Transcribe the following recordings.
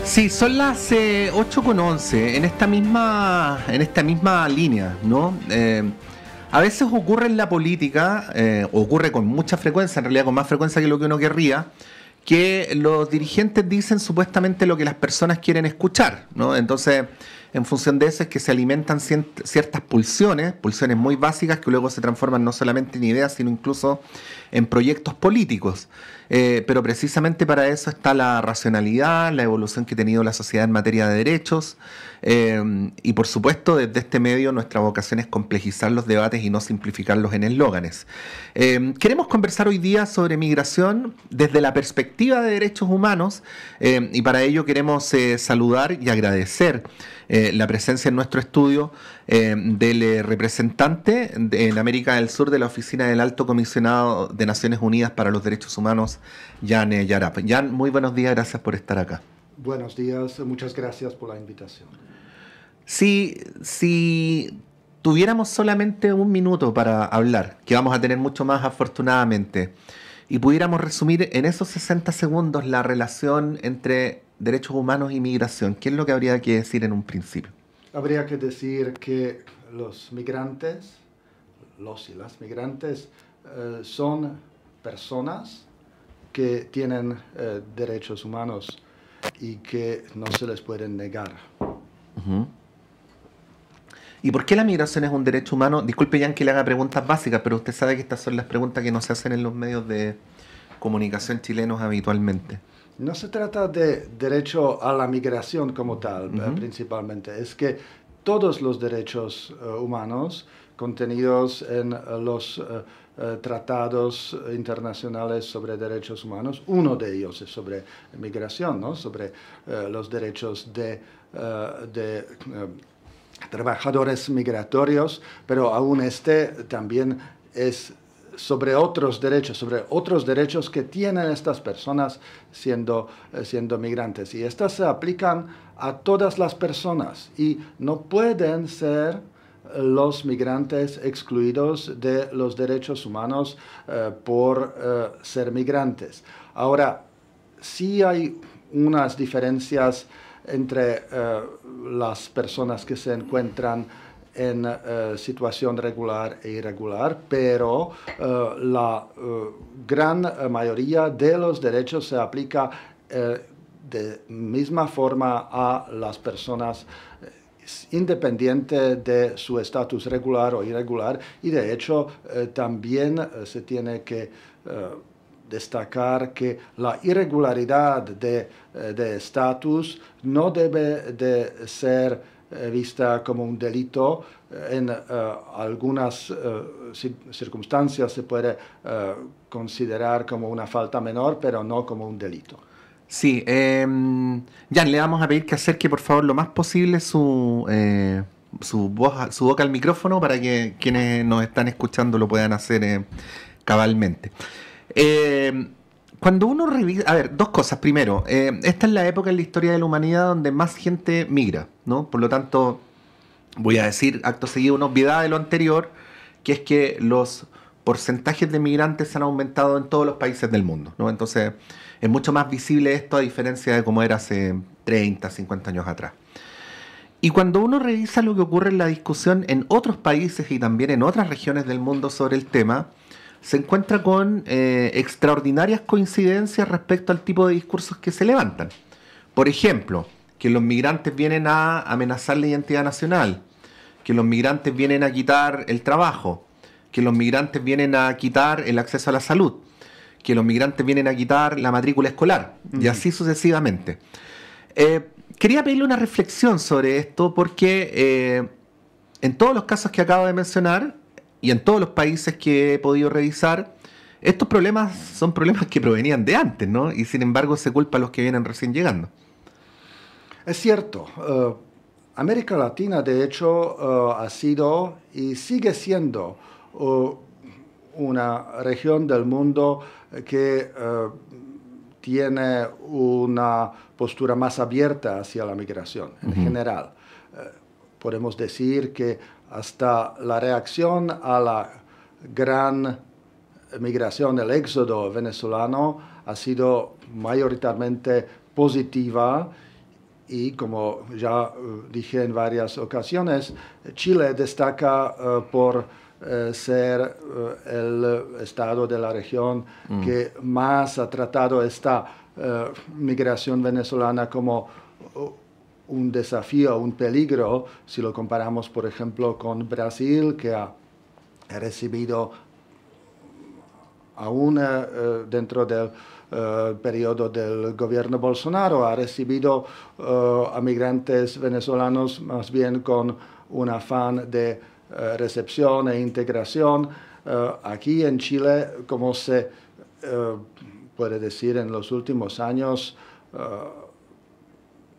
Sí, son las 8:11 en esta misma línea, ¿no? A veces ocurre en la política, ocurre con mucha frecuencia, en realidad con más frecuencia que lo que uno querría, que los dirigentes dicen supuestamente lo que las personas quieren escuchar, ¿no? Entonces, en función de eso es que se alimentan ciertas pulsiones muy básicas que luego se transforman no solamente en ideas, sino incluso en proyectos políticos. Pero precisamente para eso está la racionalidad, la evolución que ha tenido la sociedad en materia de derechos, y por supuesto desde este medio nuestra vocación es complejizar los debates y no simplificarlos en eslóganes. Queremos conversar hoy día sobre migración desde la perspectiva de derechos humanos, y para ello queremos saludar y agradecer la presencia en nuestro estudio del representante en América del Sur de la Oficina del Alto Comisionado de Naciones Unidas para los Derechos Humanos, Jan Yarab. Jan, muy buenos días, gracias por estar acá. Buenos días, muchas gracias por la invitación. Si tuviéramos solamente un minuto para hablar, que vamos a tener mucho más afortunadamente, y pudiéramos resumir en esos 60 segundos la relación entre derechos humanos y migración, ¿qué es lo que habría que decir en un principio? Habría que decir que los migrantes, los y las migrantes, son personas que tienen derechos humanos y que no se les pueden negar. Uh-huh. ¿Y por qué la migración es un derecho humano? Disculpe, Jan, que le haga preguntas básicas, pero usted sabe que estas son las preguntas que no se hacen en los medios de comunicación chilenos habitualmente. No se trata de derecho a la migración como tal, Uh-huh. principalmente. Es que todos los derechos humanos contenidos en los tratados internacionales sobre derechos humanos, uno de ellos es sobre migración, ¿no? Sobre los derechos de trabajadores migratorios, pero aún este también es sobre otros derechos que tienen estas personas siendo migrantes. Y estas se aplican a todas las personas y no pueden ser los migrantes excluidos de los derechos humanos por ser migrantes. Ahora, sí hay unas diferencias entre las personas que se encuentran en situación regular e irregular, pero la gran mayoría de los derechos se aplica de misma forma a las personas independiente de su estatus regular o irregular, y de hecho también se tiene que destacar que la irregularidad de estatus no debe de ser vista como un delito. En algunas circunstancias se puede considerar como una falta menor, pero no como un delito. Sí, Jan, le vamos a pedir que acerque por favor lo más posible su boca al micrófono para que quienes nos están escuchando lo puedan hacer cabalmente. Cuando uno revisa, a ver, dos cosas. Primero, esta es la época en la historia de la humanidad donde más gente migra, ¿no? Por lo tanto, voy a decir acto seguido una obviedad de lo anterior, que es que los porcentajes de migrantes han aumentado en todos los países del mundo, ¿no? Entonces, es mucho más visible esto a diferencia de cómo era hace 30, 50 años atrás. Y cuando uno revisa lo que ocurre en la discusión en otros países y también en otras regiones del mundo sobre el tema, se encuentra con extraordinarias coincidencias respecto al tipo de discursos que se levantan. Por ejemplo, que los migrantes vienen a amenazar la identidad nacional, que los migrantes vienen a quitar el trabajo, que los migrantes vienen a quitar el acceso a la salud, que los migrantes vienen a quitar la matrícula escolar, y así sucesivamente. Quería pedirle una reflexión sobre esto porque en todos los casos que acabo de mencionar y en todos los países que he podido revisar, estos problemas son problemas que provenían de antes, ¿no? Y sin embargo se culpa a los que vienen recién llegando. Es cierto. América Latina, de hecho, ha sido y sigue siendo una región del mundo que tiene una postura más abierta hacia la migración en general. Podemos decir que hasta la reacción a la gran migración, el éxodo venezolano, ha sido mayoritariamente positiva Y como ya dije en varias ocasiones, Chile destaca por ser el estado de la región que más ha tratado esta migración venezolana como un desafío, un peligro, si lo comparamos, por ejemplo, con Brasil, que ha recibido aún dentro del periodo del gobierno Bolsonaro, ha recibido a migrantes venezolanos más bien con un afán de recepción e integración. Aquí en Chile, como se puede decir en los últimos años,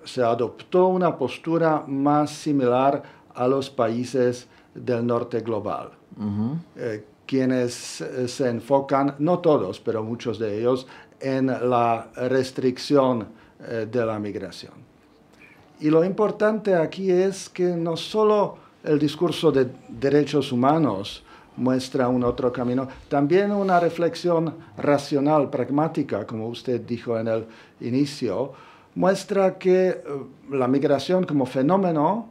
se adoptó una postura más similar a los países del norte global, quienes se enfocan, no todos, pero muchos de ellos, en la restricción de la migración. Y lo importante aquí es que no solo el discurso de derechos humanos muestra un otro camino, también una reflexión racional, pragmática, como usted dijo en el inicio, muestra que la migración como fenómeno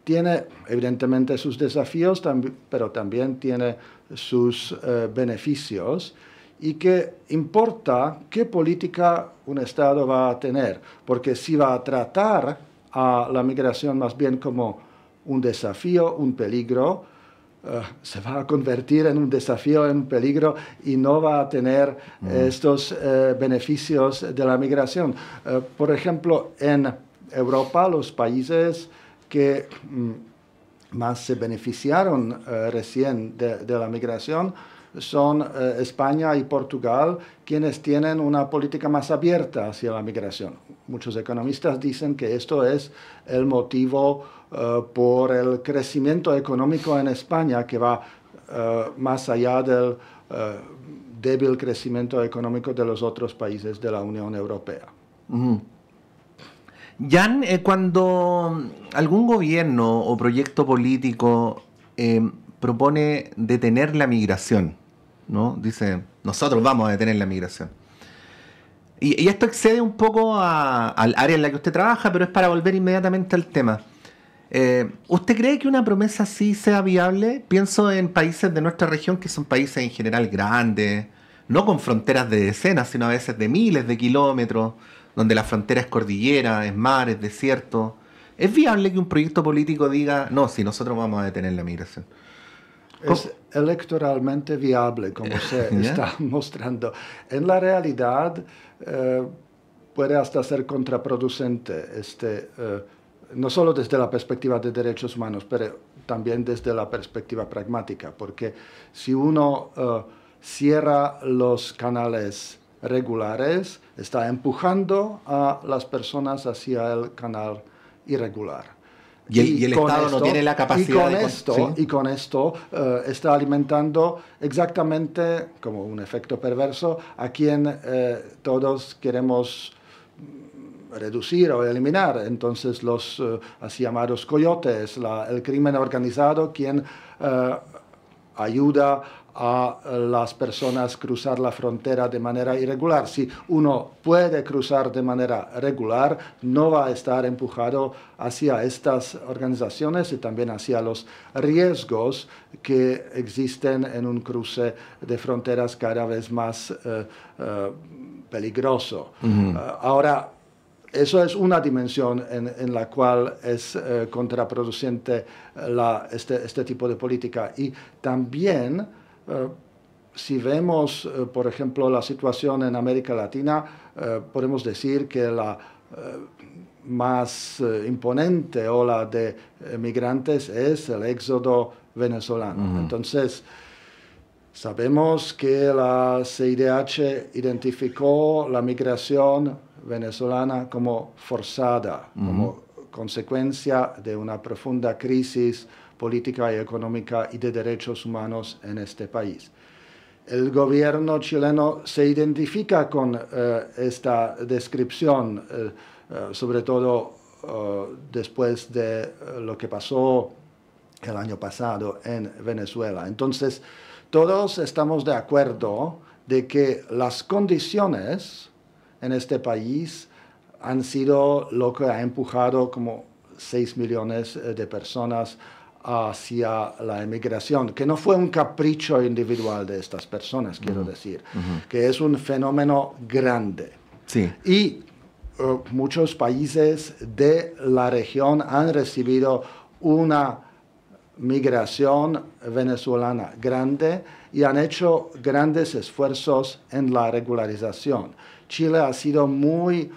tiene evidentemente sus desafíos, pero también tiene sus beneficios, y que importa qué política un Estado va a tener, porque si va a tratar a la migración más bien como un desafío, un peligro, se va a convertir en un desafío, en un peligro, y no va a tener estos beneficios de la migración. Por ejemplo, en Europa, los países que más se beneficiaron recién de la migración son España y Portugal, quienes tienen una política más abierta hacia la migración. Muchos economistas dicen que esto es el motivo por el crecimiento económico en España, que va más allá del débil crecimiento económico de los otros países de la Unión Europea. Jan, cuando algún gobierno o proyecto político propone detener la migración, ¿no? Dice, nosotros vamos a detener la migración. Y esto excede un poco al área en la que usted trabaja, pero es para volver inmediatamente al tema. ¿Usted cree que una promesa así sea viable? Pienso en países de nuestra región que son países en general grandes, no con fronteras de decenas, sino a veces de miles de kilómetros, donde la frontera es cordillera, es mar, es desierto. ¿Es viable que un proyecto político diga, no, si nosotros vamos a detener la migración? Es electoralmente viable, como se está mostrando. En la realidad, puede hasta ser contraproducente, no solo desde la perspectiva de derechos humanos, pero también desde la perspectiva pragmática, porque si uno cierra los canales regulares, está empujando a las personas hacia el canal irregular. Y el Estado no tiene la capacidad y con esto está alimentando exactamente, como un efecto perverso, a quien todos queremos reducir o eliminar. Entonces los así llamados coyotes, el crimen organizado, quien ayuda a las personas cruzar la frontera de manera irregular. Si uno puede cruzar de manera regular, no va a estar empujado hacia estas organizaciones y también hacia los riesgos que existen en un cruce de fronteras cada vez más peligroso. Ahora, eso es una dimensión en la cual es contraproducente este tipo de política. Y también, si vemos, por ejemplo, la situación en América Latina, podemos decir que la más imponente ola de migrantes es el éxodo venezolano. Entonces, sabemos que la CIDH identificó la migración venezolana como forzada, como consecuencia de una profunda crisis política y económica y de derechos humanos en este país. El gobierno chileno se identifica con esta descripción, sobre todo después de lo que pasó el año pasado en Venezuela. Entonces, todos estamos de acuerdo de que las condiciones en este país han sido lo que ha empujado como 6 millones de personas hacia la emigración, que no fue un capricho individual de estas personas, quiero decir, que es un fenómeno grande. Sí. Y muchos países de la región han recibido una migración venezolana grande y han hecho grandes esfuerzos en la regularización. Chile ha sido muy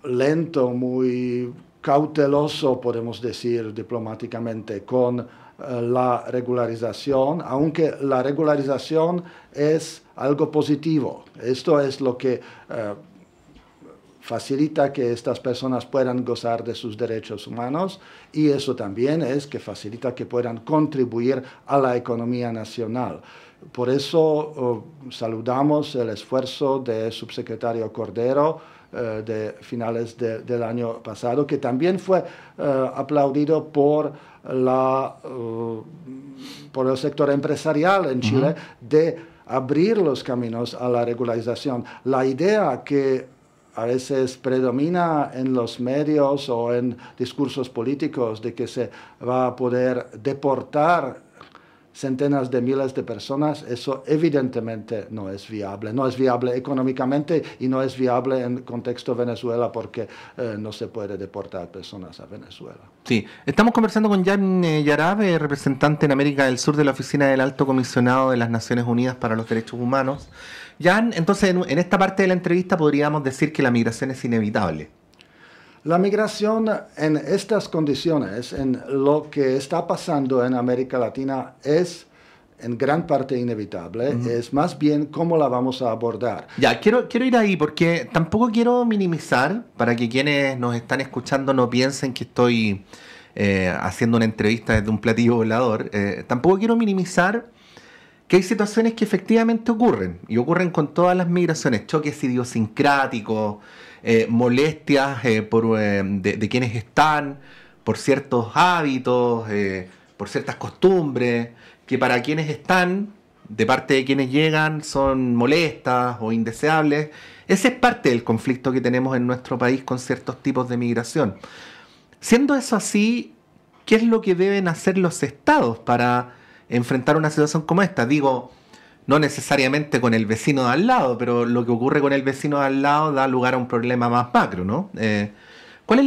lento, muy cauteloso, podemos decir diplomáticamente, con la regularización, aunque la regularización es algo positivo. Esto es lo que facilita que estas personas puedan gozar de sus derechos humanos y eso también es que facilita que puedan contribuir a la economía nacional. Por eso saludamos el esfuerzo del subsecretario Cordero de finales del año pasado, que también fue aplaudido por el sector empresarial en Chile, de abrir los caminos a la regularización. La idea que a veces predomina en los medios o en discursos políticos de que se va a poder deportar centenas de miles de personas, eso evidentemente no es viable. No es viable económicamente y no es viable en contexto Venezuela porque no se puede deportar personas a Venezuela. Sí, estamos conversando con Jan Yarab, representante en América del Sur de la Oficina del Alto Comisionado de las Naciones Unidas para los Derechos Humanos. Jan, entonces en esta parte de la entrevista podríamos decir que la migración es inevitable. La migración en estas condiciones, en lo que está pasando en América Latina, es en gran parte inevitable. Es más bien cómo la vamos a abordar. Ya, quiero ir ahí porque tampoco quiero minimizar, para que quienes nos están escuchando no piensen que estoy haciendo una entrevista desde un platillo volador. Tampoco quiero minimizar que hay situaciones que efectivamente ocurren, y ocurren con todas las migraciones, choques idiosincráticos, molestias de quienes están, por ciertos hábitos, por ciertas costumbres, que para quienes están, de parte de quienes llegan, son molestas o indeseables. Ese es parte del conflicto que tenemos en nuestro país con ciertos tipos de migración. Siendo eso así, ¿qué es lo que deben hacer los estados para enfrentar una situación como esta? Digo, no necesariamente con el vecino de al lado, pero lo que ocurre con el vecino de al lado da lugar a un problema más macro, ¿no? ¿Cuál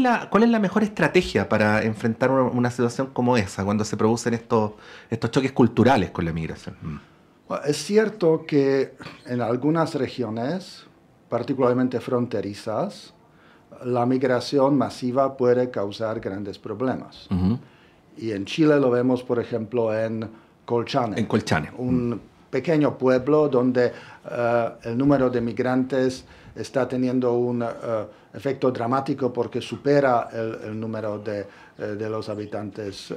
es la mejor estrategia para enfrentar una situación como esa, cuando se producen estos choques culturales con la migración? Es cierto que en algunas regiones, particularmente fronterizas, la migración masiva puede causar grandes problemas. Y en Chile lo vemos, por ejemplo, en Colchane. En Colchane. Un pequeño pueblo donde el número de migrantes está teniendo un efecto dramático porque supera el número de los habitantes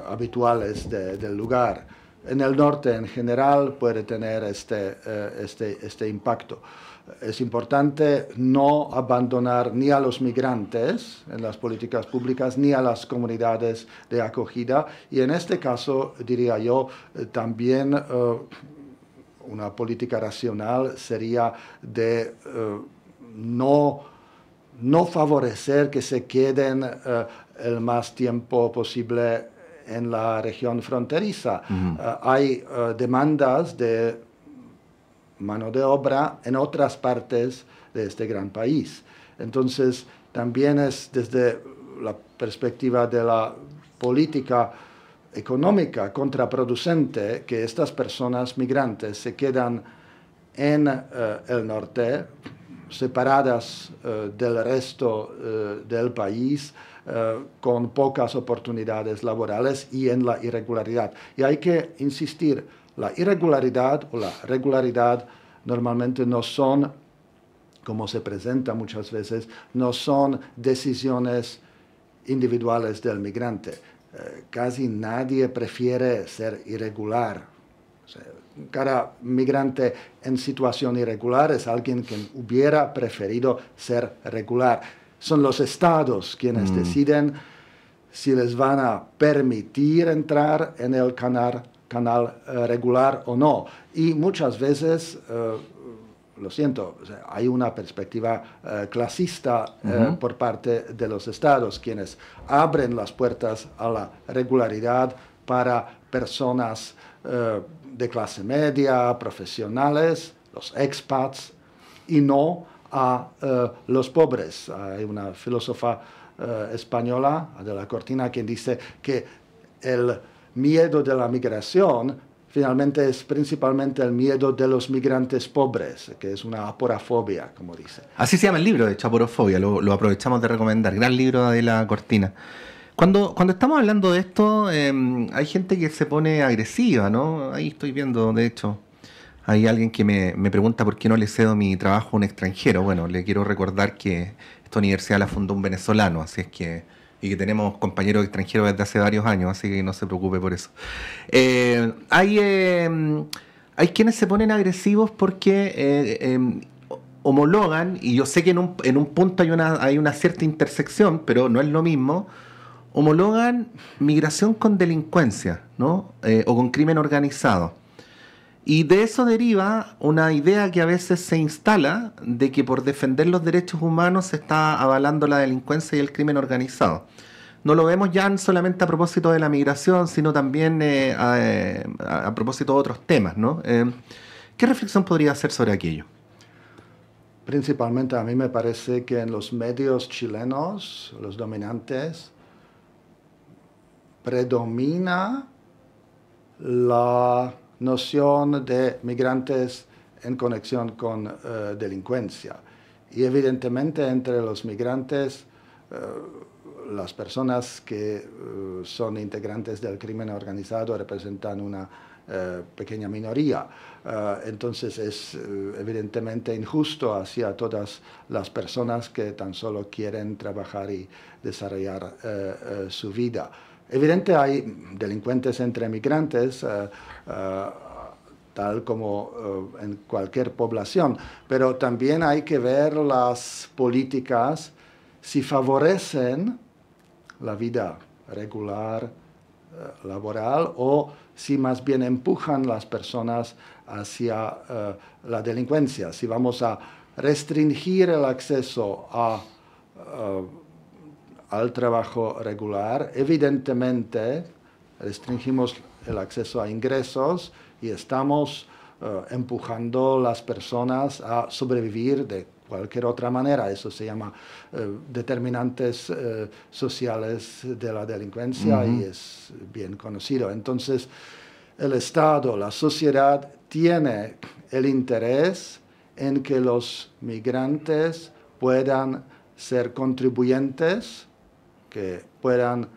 habituales del lugar. En el norte en general puede tener este impacto. Es importante no abandonar ni a los migrantes en las políticas públicas ni a las comunidades de acogida y en este caso, diría yo, también una política racional sería de no favorecer que se queden el más tiempo posible en la región fronteriza. Hay demandas de mano de obra en otras partes de este gran país. Entonces, también es desde la perspectiva de la política económica contraproducente que estas personas migrantes se quedan en el norte, separadas del resto del país, con pocas oportunidades laborales y en la irregularidad. Y hay que insistir, la irregularidad o la regularidad normalmente no son, como se presenta muchas veces, no son decisiones individuales del migrante. Casi nadie prefiere ser irregular. O sea, cada migrante en situación irregular es alguien que hubiera preferido ser regular. Son los estados quienes deciden si les van a permitir entrar en el canal regular o no. Y muchas veces lo siento, o sea, hay una perspectiva clasista por parte de los estados, quienes abren las puertas a la regularidad para personas de clase media, profesionales, los expats, y no a los pobres. Hay una filósofa española, Adela Cortina, quien dice que el miedo de la migración finalmente es principalmente el miedo de los migrantes pobres, que es una aporafobia, como dice. Así se llama el libro, de hecho, Aporofobia, lo aprovechamos de recomendar. Gran libro de Adela Cortina. Cuando estamos hablando de esto, hay gente que se pone agresiva, ¿no? Ahí estoy viendo, de hecho, hay alguien que me pregunta por qué no le cedo mi trabajo a un extranjero. Bueno, le quiero recordar que esta universidad la fundó un venezolano, así es que, y que tenemos compañeros extranjeros desde hace varios años, así que no se preocupe por eso. Hay quienes se ponen agresivos porque homologan, y yo sé que en un punto hay una cierta intersección, pero no es lo mismo, homologan migración con delincuencia, ¿no? O con crimen organizado. Y de eso deriva una idea que a veces se instala de que por defender los derechos humanos se está avalando la delincuencia y el crimen organizado. No lo vemos ya solamente a propósito de la migración, sino también a propósito de otros temas, ¿no? ¿Qué reflexión podría hacer sobre aquello? Principalmente a mí me parece que en los medios chilenos, los dominantes, predomina la noción de migrantes en conexión con delincuencia. Y evidentemente entre los migrantes, las personas que son integrantes del crimen organizado representan una pequeña minoría. Entonces es evidentemente injusto hacia todas las personas que tan solo quieren trabajar y desarrollar su vida. Evidente hay delincuentes entre migrantes, tal como en cualquier población, pero también hay que ver las políticas si favorecen la vida regular, laboral, o si más bien empujan las personas hacia la delincuencia. Si vamos a restringir el acceso al trabajo regular, evidentemente restringimos el acceso a ingresos y estamos empujando a las personas a sobrevivir de cualquier otra manera. Eso se llama determinantes sociales de la delincuencia y es bien conocido. Entonces, el Estado, la sociedad, tiene el interés en que los migrantes puedan ser contribuyentes, que puedan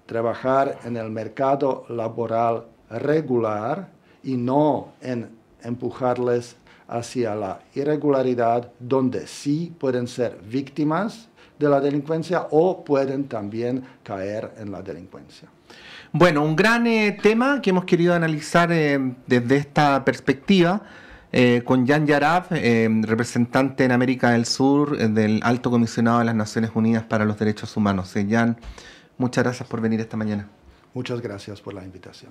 trabajar en el mercado laboral regular y no en empujarles hacia la irregularidad, donde sí pueden ser víctimas de la delincuencia o pueden también caer en la delincuencia. Bueno, un gran tema que hemos querido analizar desde esta perspectiva con Jan Yarab, representante en América del Sur del Alto Comisionado de las Naciones Unidas para los Derechos Humanos. Jan, muchas gracias por venir esta mañana. Muchas gracias por la invitación.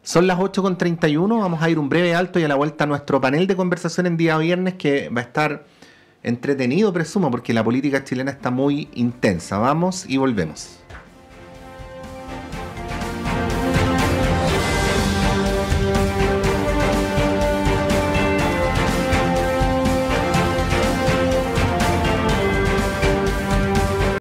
Son las 8:31, vamos a ir un breve alto y a la vuelta a nuestro panel de conversación en día viernes, que va a estar entretenido, presumo, porque la política chilena está muy intensa. Vamos y volvemos.